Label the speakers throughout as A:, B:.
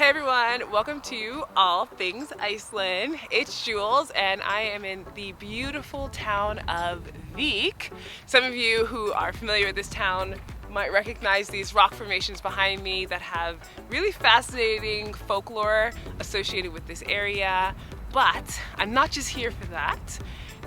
A: Hey everyone, welcome to All Things Iceland. It's Jules and I am in the beautiful town of Vík. Some of you who are familiar with this town might recognize these rock formations behind me that have really fascinating folklore associated with this area. But I'm not just here for that.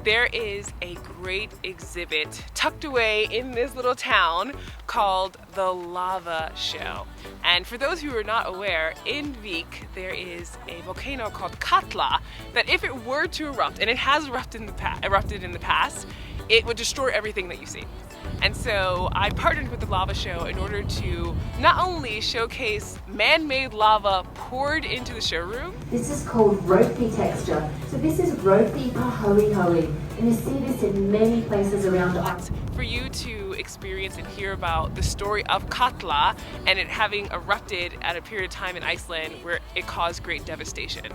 A: There is a great exhibit tucked away in this little town called the Lava Show. And for those who are not aware, in Vík there is a volcano called Katla that if it were to erupt, and it has erupted in the past, it would destroy everything that you see. And so I partnered with the Lava Show in order to not only showcase man-made lava poured into the showroom.
B: This is called ropey texture. So this is ropey pahoe, and you see this in many places around Iceland.
A: For you to experience and hear about the story of Katla and it having erupted at a period of time in Iceland where it caused great devastation.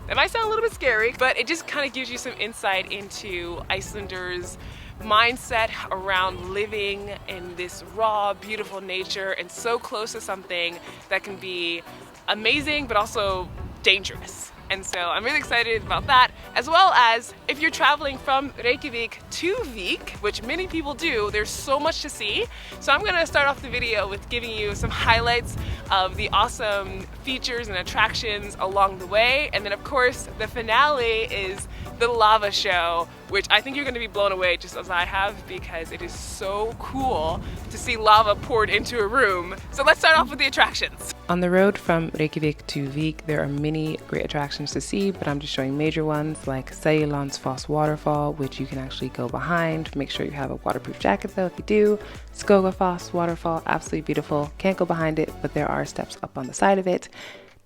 A: That might sound a little bit scary, but it just kind of gives you some insight into Icelanders' mindset around living in this raw, beautiful nature and so close to something that can be amazing but also dangerous. And so I'm really excited about that, as well as if you're traveling from Reykjavik to Vík, which many people do, there's so much to see. So I'm gonna start off the video with giving you some highlights of the awesome features and attractions along the way. And then of course, the finale is the Lava Show, which I think you're gonna be blown away just as I have, because it is so cool to see lava poured into a room. So let's start off with the attractions. On the road from Reykjavik to Vík, there are many great attractions to see, but I'm just showing major ones like Seljalandsfoss waterfall, which you can actually go behind. Make sure you have a waterproof jacket though if you do. Skógafoss waterfall, absolutely beautiful. Can't go behind it, but there are steps up on the side of it.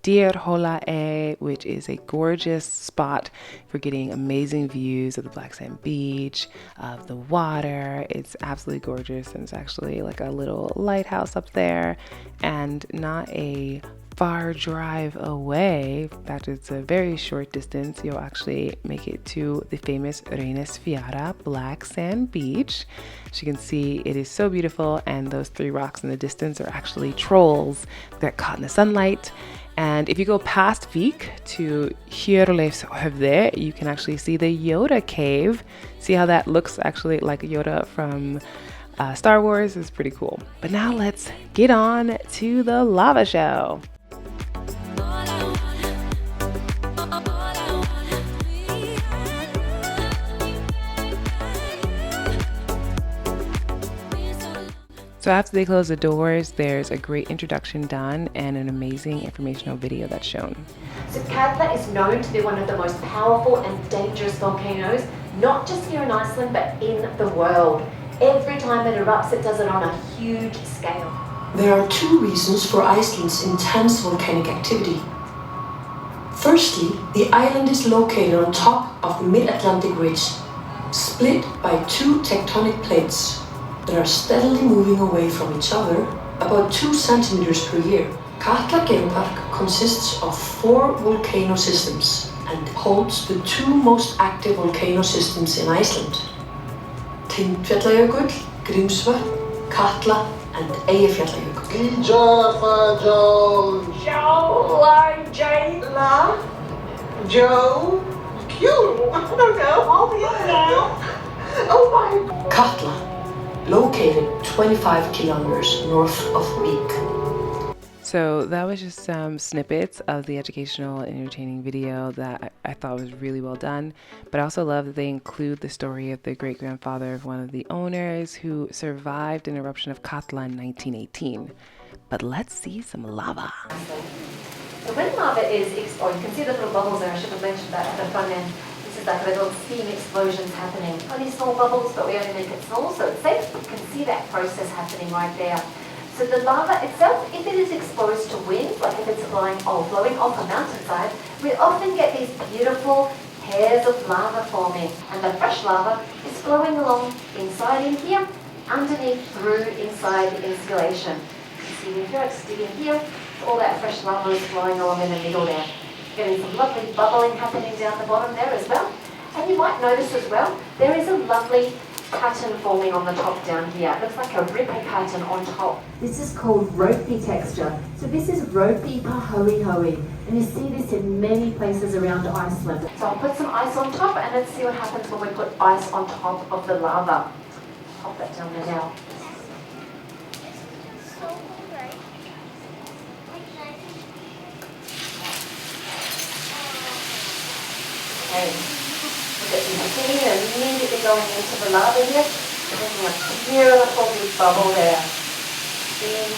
A: Dyrhólaey, which is a gorgeous spot for getting amazing views of the black sand beach, of the water. It's absolutely gorgeous, and it's actually like a little lighthouse up there and not a far drive away. In fact, it's a very short distance. You'll actually make it to the famous Reynisfjara black sand beach. As you can see, it is so beautiful, and those three rocks in the distance are actually trolls that caught in the sunlight. And if you go past Vík to Dyrhólaey, you can actually see the Yoda Cave. See how that looks actually like Yoda from Star Wars? It's pretty cool. But now let's get on to the Lava Show. So after they close the doors, there's a great introduction done and an amazing informational video that's shown.
B: So Katla is known to be one of the most powerful and dangerous volcanoes, not just here in Iceland, but in the world. Every time it erupts, it does it on a huge scale.
C: There are two reasons for Iceland's intense volcanic activity. Firstly, the island is located on top of the mid-Atlantic ridge, split by two tectonic plates that are steadily moving away from each other about 2 centimeters per year. Katla GeoPark consists of 4 volcano systems and holds the 2 most active volcano systems in Iceland: Tindfjallajökull, Grímsvötn, Katla, and Eyjafjallajökull. Joe, Q, I don't know, all the other now. Oh my. Katla, located 25 kilometers north of Vík.
A: So that was just some snippets of the educational and entertaining video that I thought was really well done. But I also love that they include the story of the great-grandfather of one of the owners who survived an eruption of Katla in 1918. But let's see some lava.
B: So when lava is exposed, you can see the little bubbles there. I should have mentioned that at the front end. This is like little steam explosions happening. Only small bubbles, but we only make it small, so it's safe. You can see that process happening right there. So the lava itself, if it is exposed to wind, like if it's blowing off a mountainside, we often get these beautiful hairs of lava forming. And the fresh lava is flowing along inside in here, underneath through inside the insulation. You see here, it's digging here, all that fresh lava is flowing along in the middle there. Getting some lovely bubbling happening down the bottom there as well. And you might notice as well, there is a lovely pattern forming on the top down here. It looks like a ripple pattern on top. This is called ropey texture. So this is ropey pahoe. And you see this in many places around Iceland. So I'll put some ice on top and let's see what happens when we put ice on top of the lava. Pop that down there now. Okay. You can see immediately going into the lava here. There's a beautiful big bubble there. Steam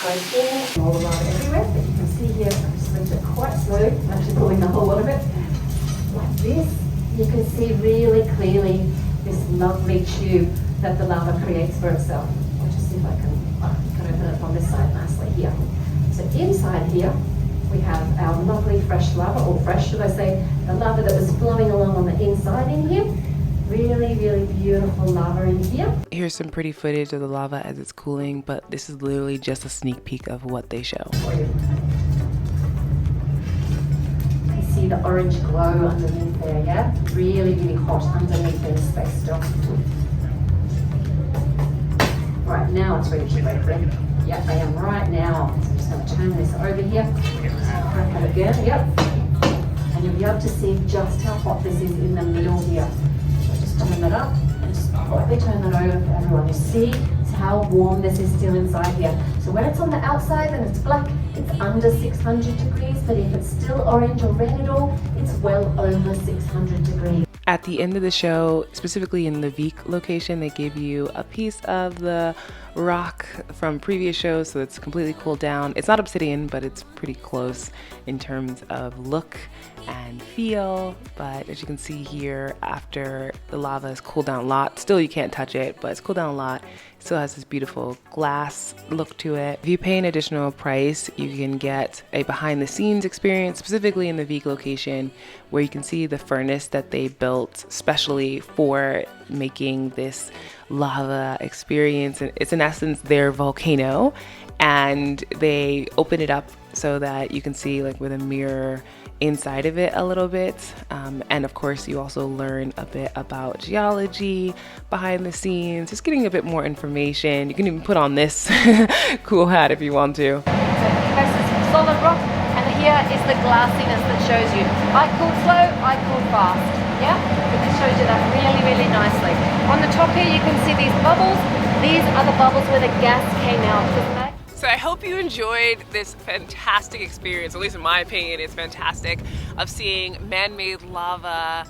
B: goes in. All the lava everywhere, but you can see here, I'm just going to it quite slow. I'm actually pulling the whole lot of it. Like this, you can see really clearly this lovely tube that the lava creates for itself. I'll just see if I can open it from this side nicely here. So inside here, we have our lovely fresh lava, or fresh should I say, the lava that was flowing along on the inside in here. Really, really beautiful lava in here.
A: Here's some pretty footage of the lava as it's cooling, but this is literally just a sneak peek of what they show.
B: You can see the orange glow underneath there, yeah? Really, really hot underneath there, stay still. Right, now it's ready to break in. Yep, I am right now. So I'm just going to turn this over here. Crack it again, yep. And you'll be able to see just how hot this is in the middle here. So just turn that up and just quickly turn that over for everyone. You see how warm this is still inside here. So when it's on the outside and it's black, it's under 600 degrees, but if it's still orange or red at all, it's well over 600 degrees.
A: At the end of the show, specifically in the Vik location, they gave you a piece of the rock from previous shows, so it's completely cooled down. It's not obsidian, but it's pretty close in terms of look and feel. But as you can see here, after the lava has cooled down a lot, still you can't touch it, but it's cooled down a lot. It still has this beautiful glass look to it. If you pay an additional price, you can get a behind the scenes experience, specifically in the Vik location, where you can see the furnace that they built specially for making this lava experience. And it's in essence their volcano, and they open it up so that you can see like with a mirror inside of it a little bit, and of course you also learn a bit about geology behind the scenes, just getting a bit more information. You can even put on this cool hat if you want to.
B: So this is solid rock, and here is the glassiness that shows you I cooled slow, I cooled fast. Yeah, but this shows you that really, really nicely. On the top here you can see these bubbles. These are the bubbles where the gas came out.
A: So I hope you enjoyed this fantastic experience, at least in my opinion, it's fantastic, of seeing man-made lava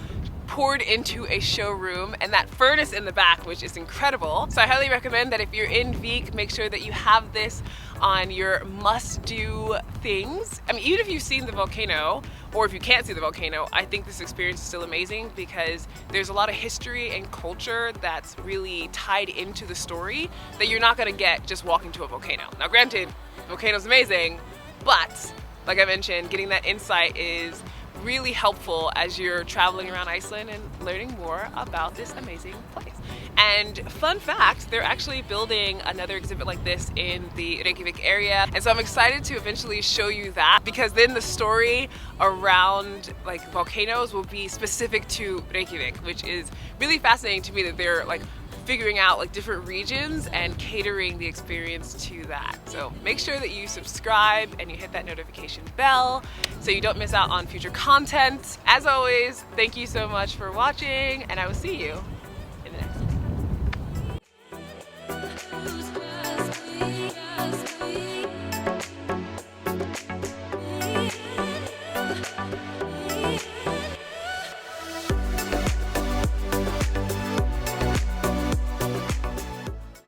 A: poured into a showroom and that furnace in the back, which is incredible. So I highly recommend that if you're in Vik, make sure that you have this on your must-do things. I mean, even if you've seen the volcano, or if you can't see the volcano, I think this experience is still amazing because there's a lot of history and culture that's really tied into the story that you're not gonna get just walking to a volcano. Now granted, the volcano's amazing, but like I mentioned, getting that insight is really helpful as you're traveling around Iceland and learning more about this amazing place. And fun fact, they're actually building another exhibit like this in the Reykjavik area. And so I'm excited to eventually show you that, because then the story around like volcanoes will be specific to Reykjavik, which is really fascinating to me that they're like figuring out like different regions and catering the experience to that. So make sure that you subscribe and you hit that notification bell so you don't miss out on future content. As always, thank you so much for watching, and I will see you in the next one.